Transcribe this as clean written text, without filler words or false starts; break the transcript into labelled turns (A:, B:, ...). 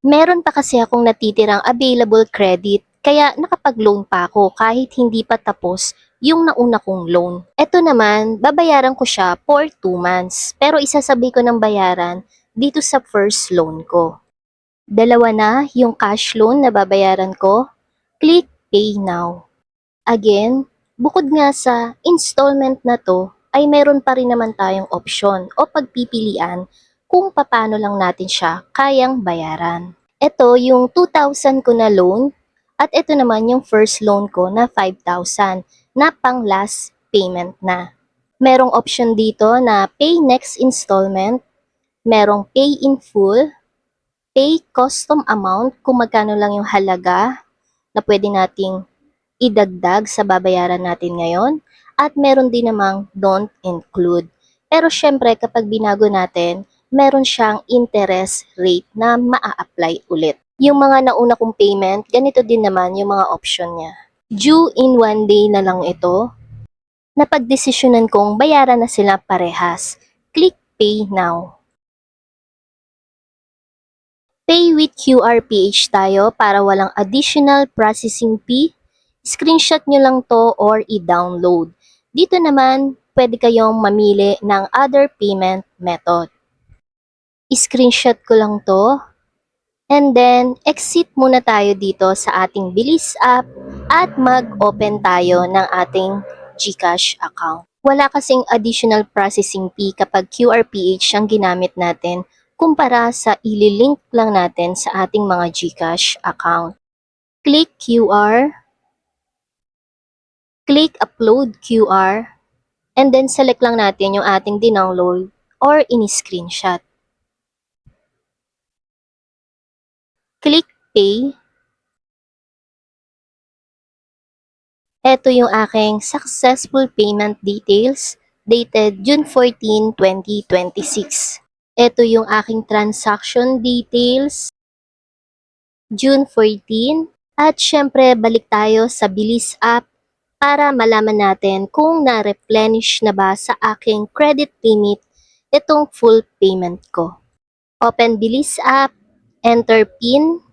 A: Meron pa kasi akong natitirang available credit kaya nakapag-loan pa ako kahit hindi pa tapos yung nauna kong loan. Eto naman, babayaran ko siya for 2 months pero isasabay ko ng bayaran dito sa first loan ko. Dalawa na yung cash loan na babayaran ko. Click Pay Now. Again, bukod nga sa installment na to, ay meron pa rin naman tayong option o pagpipilian kung paano lang natin siya kayang bayaran. Ito yung 2,000 ko na loan at ito naman yung first loan ko na 5,000 na pang last payment na. Merong option dito na pay next installment, merong pay in full, pay custom amount kung magkano lang yung halaga na pwede nating idagdag sa babayaran natin ngayon at meron din namang don't include. Pero syempre kapag binago natin, meron siyang interest rate na maa-apply ulit. Yung mga nauna kong payment, ganito din naman yung mga option niya. Due in 1 day na lang ito, napagdesisyonan kong bayaran na sila parehas. Click Pay Now. Pay with QRPH tayo para walang additional processing fee. Screenshot nyo lang to or i-download. Dito naman, pwede kayong mamili ng other payment method. I-screenshot ko lang to. And then, exit muna tayo dito sa ating Bilis app at mag-open tayo ng ating GCash account. Wala kasing additional processing fee kapag QRPH ang ginamit natin kumpara sa ililink lang natin sa ating mga GCash account. Click QR, click Upload QR, and then select lang natin yung ating dinownload or in-screenshot. Click Pay. Ito yung aking successful payment details dated June 14, 2026. Ito yung aking transaction details June 14. At syempre, balik tayo sa Bilis app para malaman natin kung na-replenish na ba sa aking credit limit itong full payment ko. Open Bilis app, enter PIN,